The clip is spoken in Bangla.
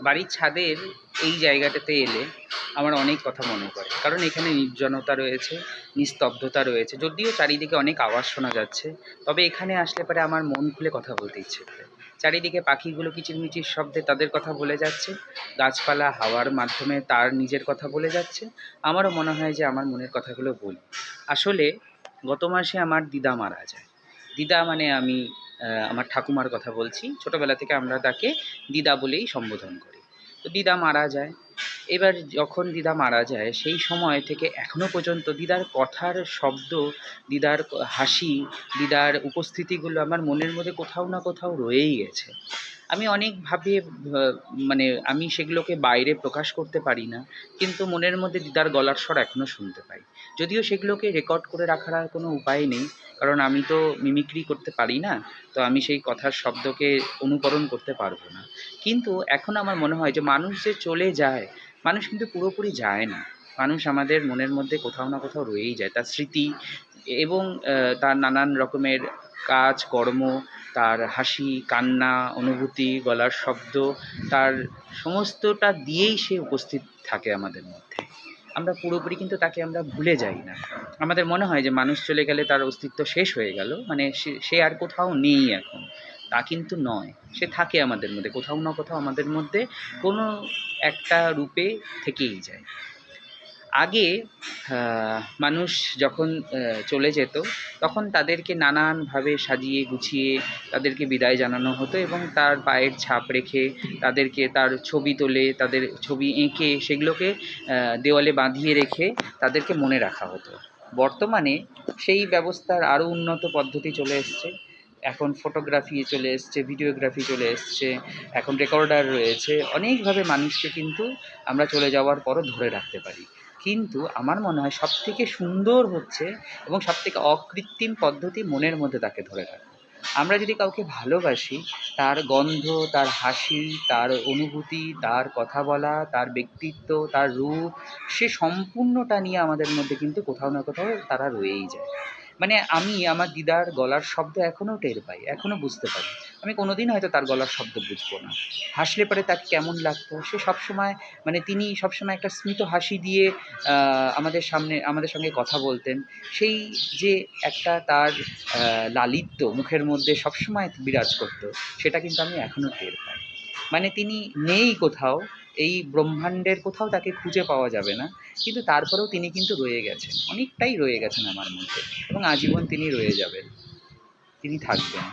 বাড়ির ছাদের এই জায়গাটাতে এলে আমার অনেক কথা মনে পড়ে, কারণ এখানে নির্জনতা রয়েছে, নিস্তব্ধতা রয়েছে। যদিও চারিদিকে অনেক আওয়াজ শোনা যাচ্ছে, তবে এখানে আসলে পরে আমার মন খুলে কথা বলতে ইচ্ছে করে। চারিদিকে পাখিগুলো কিচিরমিচির শব্দে তাদের কথা বলে যাচ্ছে, গাছপালা হাওয়ার মাধ্যমে তার নিজের কথা বলে যাচ্ছে। আমারও মনে হয় যে আমার মনের কথাগুলো বলি। আসলে গত মাসে আমার দিদা মারা যায়। দিদা মানে আমি আমার ঠাকুমার কথা বলছি। ছোটবেলা থেকে আমরা তাকে দিদা বলেই সম্বোধন করি। তো দিদা মারা যায়। এবার যখন দিদা মারা যায় সেই সময় থেকে এখনো পর্যন্ত দিদার কথার শব্দ, দিদার হাসি, দিদার উপস্থিতিগুলো আমার মনের মধ্যে কোথাও না কোথাও রয়েই গেছে। আমি অনেকভাবে মানে আমি সেগুলোকে বাইরে প্রকাশ করতে পারি না। কিন্তু মনের মধ্যে দিদার গলার স্বর এখনো শুনতে পাই। যদিও সেগুলোকে রেকর্ড করে রাখার আর কোনো উপায় নেই। কারণ আমি তো মিমিক্রি করতে পারি না। তো আমি সেই কথার শব্দকে অনুকরণ করতে পারবো না। কিন্তু এখন আমার মনে হয় যে মানুষ যে চলে যায়, মানুষ কিন্তু পুরোপুরি যায় না। মানুষ আমাদের মনের মধ্যে কোথাও না কোথাও রয়েই যায়। তার স্মৃতি এবং তার নানান রকমের কাজকর্ম, তার হাসি, কান্না, অনুভূতি, গলার শব্দ, তার সমস্তটা দিয়েই সে উপস্থিত থাকে আমাদের মধ্যে। আমরা পুরোপুরি কিন্তু তাকে আমরা ভুলে যাই না। আমাদের মনে হয় যে মানুষ চলে গেলে তার অস্তিত্ব শেষ হয়ে গেল, মানে সে আর কোথাও নেই এখন। তা কিন্তু নয়, সে থাকে আমাদের মধ্যে, কোথাও না কোথাও আমাদের মধ্যে কোনো একটা রূপে থেকেই যায়। আগে মানুষ যখন চলে যেত, তখন তাদেরকে নানানভাবে সাজিয়ে গুছিয়ে তাদেরকে বিদায় জানানো হতো এবং তার পায়ের ছাপ রেখে তাদেরকে তার ছবি তোলে, তাদের ছবি এঁকে সেগুলোকে দেওয়ালে বাঁধিয়ে রেখে তাদেরকে মনে রাখা হতো। বর্তমানে সেই ব্যবস্থার আরও উন্নত পদ্ধতি চলে এসছে। এখন ফটোগ্রাফি চলে এসছে, ভিডিওগ্রাফি চলে এসছে, এখন রেকর্ডার রয়েছে। অনেকভাবে মানুষকে কিন্তু আমরা চলে যাওয়ার পরও ধরে রাখতে পারি। কিন্তু আমার মনে হয় সবথেকে সুন্দর হচ্ছে এবং সবথেকে অকৃত্রিম পদ্ধতি মনের মধ্যে তাকে ধরে রাখা। আমরা যদি কাউকে ভালোবাসি, তার গন্ধ, তার হাসি, তার অনুভূতি, তার কথা বলা, তার ব্যক্তিত্ব, তার রূপ, সে সম্পূর্ণটা নিয়ে আমাদের মধ্যে কিন্তু কোথাও না কোথাও তারা রয়েই যায়। মানে আমি আমার দিদার গলার শব্দ এখনও টের পাই, এখনও বুঝতে পারি। আমি কোনোদিন হয়তো তার গলার শব্দ বুঝবো না। হাসলে পরে তাকে কেমন লাগতো, সে সবসময় মানে তিনি সবসময় একটা স্মিত হাসি দিয়ে আমাদের সঙ্গে কথা বলতেন। সেই যে একটা তার লালিত্য মুখের মধ্যে সবসময় বিরাজ করতো, সেটা কিন্তু আমি এখনও টের পাই। মানে তিনি নেই কোথাও, এই ব্রহ্মাণ্ডের কোথাও তাকে খুঁজে পাওয়া যাবে না। কিন্তু তারপরেও তিনি কিন্তু রয়ে গেছেন, অনেকটাই রয়ে গেছেন আমার মধ্যে এবং আজীবন তিনি রয়ে যাবেন, তিনি থাকবেন।